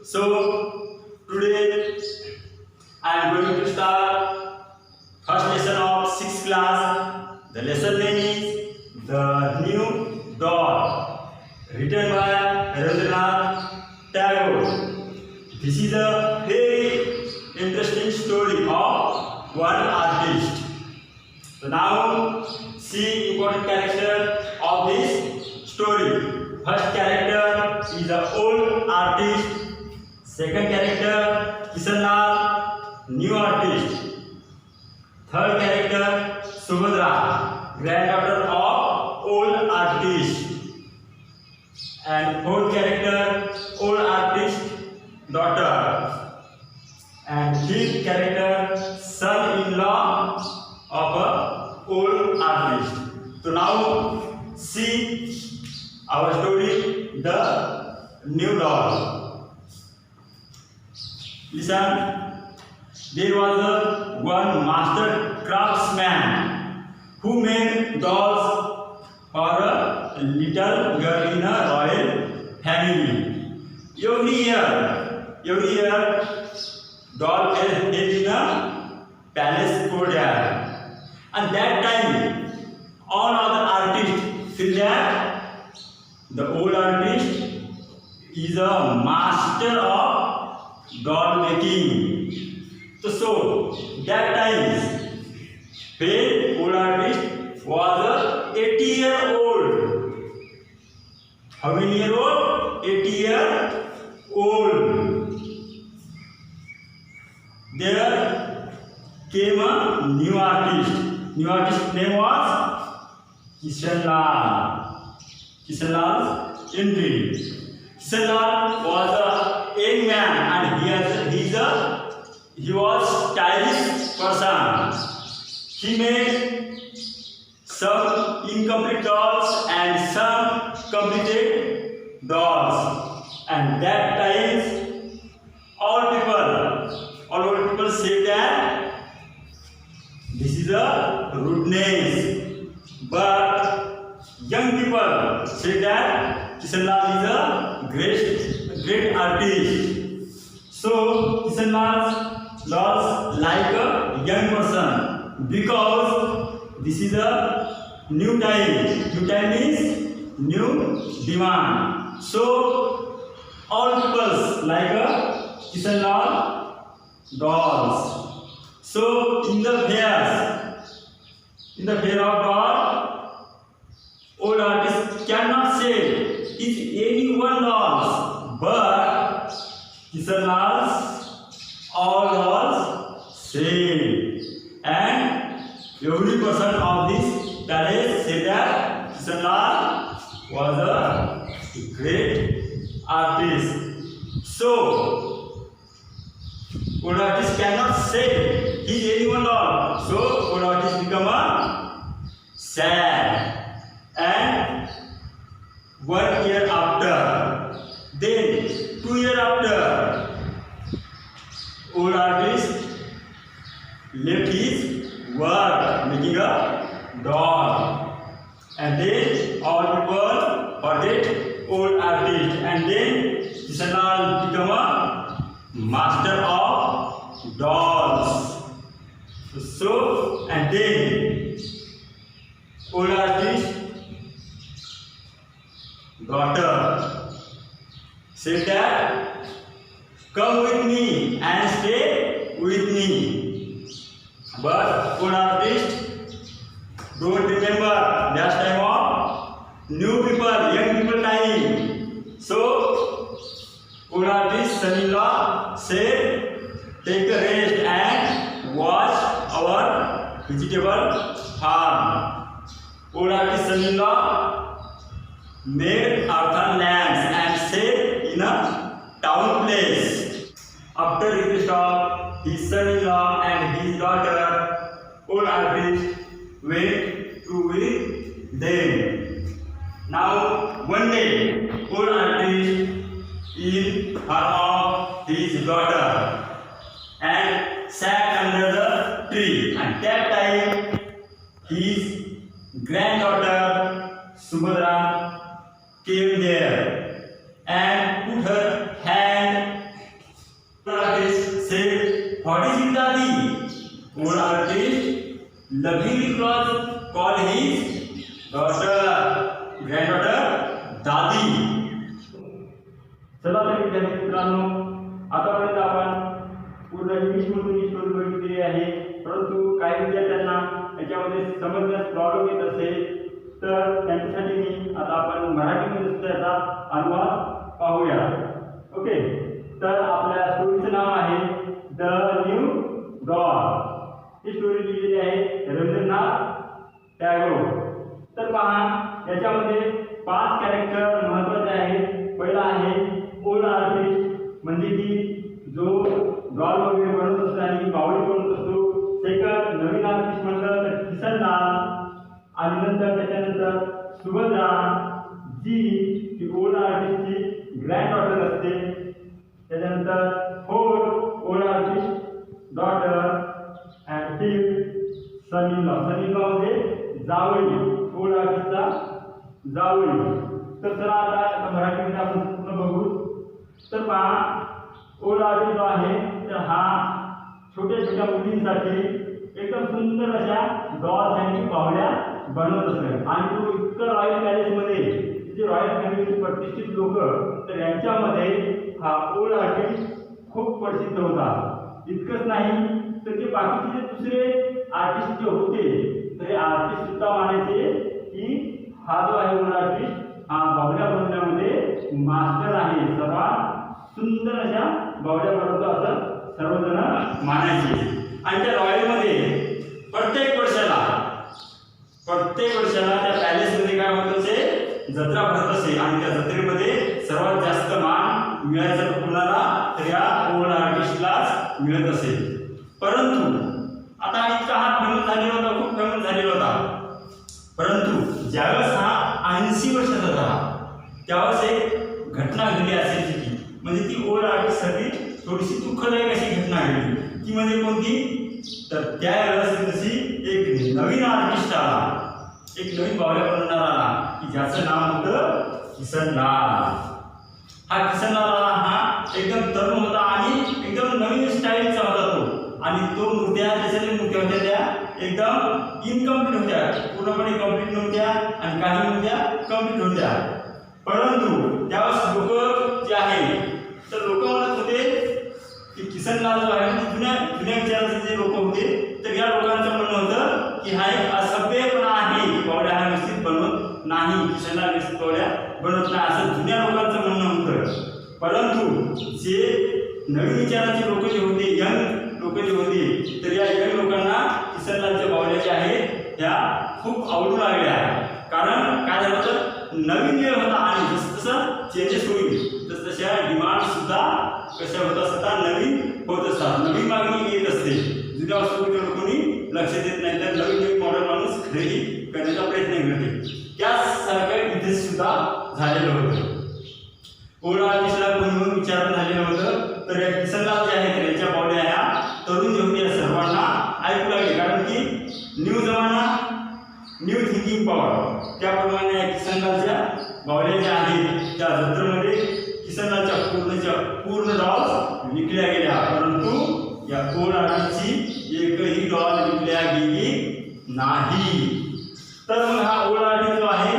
So today I am going to start first lesson of 6th class. The lesson name is The New Doll, written by Rabindranath Tagore. This is a very interesting story of one artist. So now see important character of this story. First character is the old artist. Second character Kishan Lal, new artist. Third character Subhadra, granddaughter of old artist. And fourth character old artist daughter. And fifth character son-in-law of a old artist. So now see our story, The New Doll. Listen, there was one master craftsman who made dolls for a little girl in a royal family. Every year, doll was held in a palace courtyard. And that time, all other artists feel that the old artist is a master of doll making. So that time, when old artist was 80-year-old. How many year old? 80-year-old. There came a new artist. New artist's name was Kishan Lal. Kishan Lal's entry. Kishan Lal was a young man and he was stylish person. He made some incomplete dolls and some completed dolls. And that time, all old people say that this is a rudeness. But young people say that Kishan Lal is a great artist. So Kishan Lal like a young person because this is a new time. New time means new demand. So all people like a Kishan Lal dolls. So in the fair of doll, old artist cannot say is any one dolls, but Kishan Lal's all dolls same. And every person of this palace said that Kishan Lal was a great artist. So old artist cannot say he is anyone doll. So old artist become a sad. And 1 year after, then 2 years after, old artist left his work making a doll. And then all people forget old artist. And then Kishan Lal become a master of dolls. So and then old artist daughter said that come with me and stay with me. But old artist don't remember that time of new people, young people time. So old artist son-in-law said take a rest and watch our vegetable farm. Old artist son-in-law made earthen lamps and stayed in a town place. After request of his son-in-law and his daughter, old artist went to with them. Now one day, old artist in front of his daughter and sat under the tree. And that time, his granddaughter Subhadra came there and put her hand old artist lovingly call his granddaughter दादी. चला तर विद्यार्थी मित्रांनो, आतापर्यंत आपण पूर्ण इंग्लिशमधून ही story बघितलेली आहे, परंतु काही विद्यार्थ्यांना याच्यामध्ये समजण्यास प्रॉब्लेम येत असेल तर त्यांच्यासाठी मी आता आपण मराठीमध्ये त्याचा अनुवाद पाहूया. ओके, तर आपल्या स्टोरीचं नाव आहे the new doll. He story लिहिलेली आहे रवींद्रनाथ टागोर. तर पहा, याच्यामध्ये 5 कॅरेक्टर महत्त्वाचे आहेत. पहिला आहे ओल्ड आर्टिस्ट, म्हणजे की जो डॉल वगैरे बनवत असतो आणि बावली बनवत असतो. सेकंड नवीन आर्टिस्ट म्हणलं तर किसनलाल, आणि नंतर त्याच्यानंतर सुभद्रा जी ओल्ड आर्टिस्टची ग्रँड डॉटर असते. त्याच्यानंतर fourth old artist daughter and fifth son in law. Son in law म्हणजे जावई, ओल्ड आर्टिस्टचा जावई. तर चला आता मराठीमध्ये आपण पूर्ण बघू. तर पहा, ओल्ड आर्टिस्ट जो आहे तर हा छोट्या छोट्या मुलींसाठी एकदम सुंदर अशा डॉल्स आणि बाहुल्या बनवत असतो. आणि तो इतकं रॉयल पॅलेसमध्ये जे रॉयल फॅमिली प्रतिष्ठित लोक, तर यांच्यामध्ये हा ओल्ड आर्टिस्ट खूप प्रसिद्ध होता. इतकंच नाही तर जे बाकीचे जे दुसरे आर्टिस्ट जे होते तर हे आर्टिस्ट सुद्धा मानायचे की हा जो आहे ओल्ड आर्टिस्ट हा बाहुल्या बनवण्यामध्ये मास्टर आहे, सर्वात सुंदर अशा बाहुल्या बनवतो असं सर्वजण मानायचे. आणि त्या रॉयलमध्ये प्रत्येक वर्षाला त्या पॅलेसमध्ये काय होत असे, जत्रा भरत असे. आणि त्या जत्रेमध्ये सर्वात जास्त मान मिळायचा कुणाला, तर या ओल्ड आर्टिस्टलाच मिळत असे. परंतु आता इतका हा फेमस झालेला होता, खूप फेमस झालेला होता. परंतु ज्यावेळेस हा 80 वर्षाचा झाला त्यावेळेस एक घटना घडली असेल की, म्हणजे ती ओल्ड आर्टिस्टसाठी थोडीशी दुःखदायक अशी घटना घडली. ती म्हणजे कोणती, तर त्यावेळेस तशी एक नवीन आर्टिस्ट आला, एक नवीन बाहुल्या बनवणारा आला की ज्याचं नाव होतं किसनलाल. हा किसनलाल हा एकदम तरुण होता आणि एकदम नवीन स्टाईलचा होता तो. आणि तो मूर्त्या त्याच्या मूर्त्या होत्या त्या एकदम इनकम्प्लीट होत्या, पूर्णपणे कंप्लीट नव्हत्या आणि काही मूर्त्या कंप्लीट होत्या. परंतु त्यावेळेस लोक जे आहे तर लोक म्हणत होते की किसनलाल जो आहे जुन्या विचाराचे जे लोक होते तर या लोकांचं म्हणणं होतं की हा एक असभ्यपणा आहे, बावड्या हा व्यवस्थित बनवत नाही, किसनलाल व्यवस्थित बावड्या बनवत नाही असं जुन्या लोकांचं म्हणणं होतं. परंतु जे नवीन विचाराचे लोक जे होते, यंग लोक जे होते, तर या यंग लोकांना किसनलालच्या बावड्या ज्या आहेत त्या खूप आवडू लागल्या. कारण काय झालं तर नवीन वेळ होता आणि जसं चेंजेस होईल तसतशा डिमांड सुद्धा कशा होत असतात, नवीन होत असतात, नवीन मागणी येत असते. जुन्या वस्तूंकडे कोणी लक्ष देत नाही, तर नवीन मॉडेल माणूस खरेदी करण्याचा प्रयत्न करते. त्यासारखं इथे सुद्धा झालेलं होतं. ओल्ड आर्टिस्टला कोणी विचारणं झालेलं होतं, तर या किसनलाल जे आहेत त्यांच्या बावड्या ह्या तरुण जे होते सर्वांना ऐकू लागले. कारण की न्यू जमाना, न्यू थिंकिंग पॉवर, त्याप्रमाणे या किसनलालच्या बावल्या ज्या आहेत त्या जत्रेमध्ये किसनलालच्या पूर्ण डॉल्स विकल्या गेल्या. परंतु या ओल्ड आर्टिस्टची एकही डॉल विकल्या गेली नाही. तर मग हा ओल्ड आर्टिस्ट जो आहे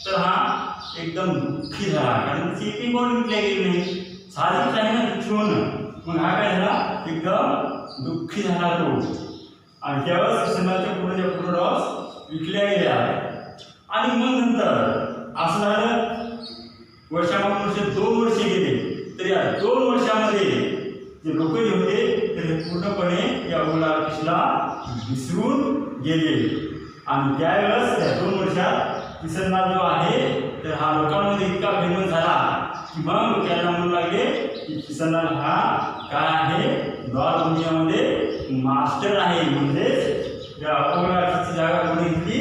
तर हा एकदम दुःखी झाला, कारण त्याची एकही डॉल विकल्या गेली नाही. साहजिक आहे ना दुःखी होणं. मग हा काय झाला, एकदम दुःखी झाला तो. आणि त्यावेळेस किसनलालच्या पूर्ण डॉल्स विकल्या गेल्या. आणि मग नंतर असं झालं, वर्षामागून 2 वर्ष गेले. तर या 2 वर्षामध्ये जे लोक जे होते ते पूर्णपणे या ओल्ड आर्टिस्टला विसरून गेले. आणि त्यावेळेस त्या 2 वर्षात किसनलाल जो आहे तर हा लोकांमध्ये इतका फेमस झाला की मग त्यांना म्हणू लागले की किसनलाल हा काय आहे, डॉल दुनियामध्ये मास्टर आहे. म्हणजेच या ओल्ड आर्टिस्टची जागा कोणी घेतली,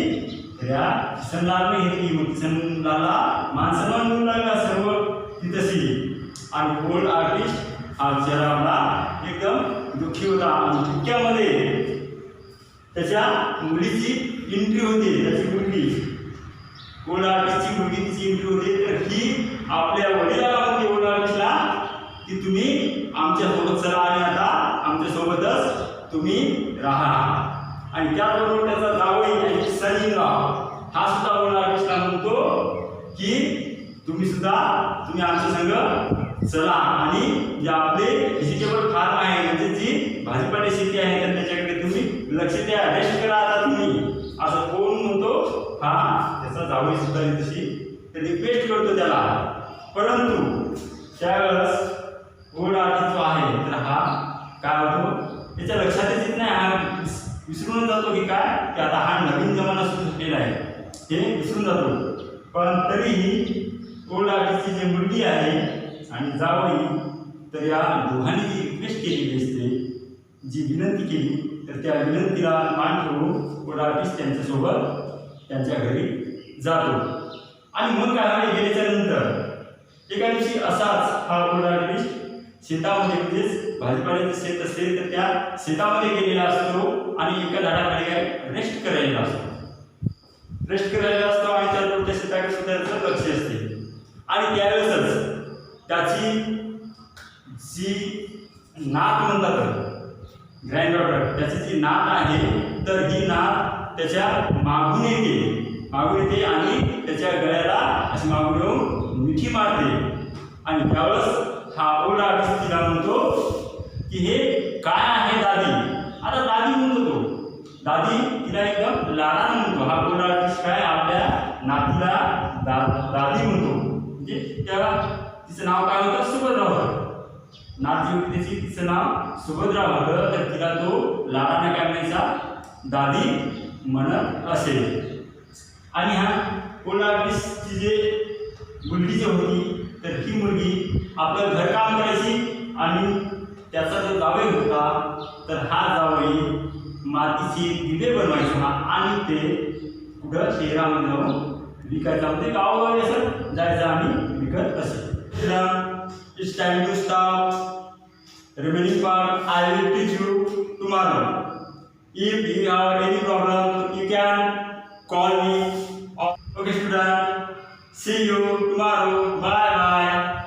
तर या किसनलालने घेतली. मग किसनलालला मानसन्मान मिळू लागला सर्व तिथंशी. आणि ओल्ड आर्टिस्ट हा बिचारा आपला एकदम दुःखी होता. आणि दुःख्यामध्ये त्याच्या मुलीची एंट्री होती, त्याची मुलगी ओल्ड आर्टिस्टची मुलगी तिची एंट्री होती. तर ही आपल्या वडिलाला म्हणते ओल्ड आर्टिस्टला की तुम्ही आमच्यासोबत चला आणि आता आमच्यासोबतच तुम्ही राहा. आणि त्याचबरोबर त्याचा जावई आणि सनीराव हा सुद्धा ओल्ड आर्टिस्टला म्हणतो की तुम्ही आमच्या संग चला आणि जे आपले व्हेजिटेबल फार्म आहे म्हणजे जी भाजीपाला शेती आहे तर त्याच्याकडे तुम्ही लक्ष द्या, रेस्ट करा आता तुम्ही, असं कोण म्हणतो? हा त्याचा जावई सुद्धा तशी रिक्वेस्ट करतो त्याला. परंतु त्यावेळेस ओल्ड आर्टिस्ट जो आहे तर हा काय होतो त्याच्या लक्षातच येत नाही, हा विसरून जातो की काय की आता हा नवीन जमाना सुरू झालेला आहे हे विसरून जातो. पण तरीही ओल्ड आर्टिस्टची जी मुलगी आहे आणि जावई तर या दोघांनी जी रिक्वेस्ट केलेली असते, जी विनंती केली तर त्या विनंतीला मान ठेवून ओल्ड आर्टिस्ट त्यांच्यासोबत त्यांच्या घरी जातो. आणि मग काय गेल्याच्या नंतर एका दिवशी असाच हा ओल्ड आर्टिस्ट शेतामध्ये म्हणजेच भाजीपाल्याचं शेत असेल तर त्या शेतामध्ये गेलेला असतो आणि एका झाडाखाली काय रेस्ट करायला असतो आणि त्या शेताकडे सुद्धा त्याचं लक्ष असते. आणि त्यावेळेसच त्याची जी नात म्हणतात ग्रँडडॉटर, त्याची जी नात आहे तर ही नात त्याच्या मागून येते आणि त्याच्या गळ्याला अशी मागून येऊन मिठी मारते. आणि त्यावेळेस हा ओल्ड आर्टिस्ट तिला म्हणतो की हे काय आहे दादी. आता दादी म्हणतो तो, दादी तिला एकदम लाडानं म्हणतो. हा ओल्ड आर्टिस्ट काय आपल्या नातीला दादी म्हणतो. म्हणजे त्या तिचं नाव काय होतं? सुभद्रा होतं. नात जी होती त्याची तिचं नाव सुभद्रा होतं तर तिला तो लाडानं काय म्हणायचा? दादी म्हणत असेल. आणि हा ओल्ड आर्टिस्टची जे मुलगी जी होती तर ही मुलगी आपलं घरकाम करायची आणि त्याचा जो जावई होता तर हा जावई मातीचे दिवे बनवायचा आणि ते कुठं शहरामध्ये जाऊन विकायचा, म्हणजे गावोगावी असं जायचं आणि विकत असेल. It's time to stop. Remaining part I will teach you tomorrow. If you have any problem, you can call me. Okay, student. See you tomorrow. Bye bye.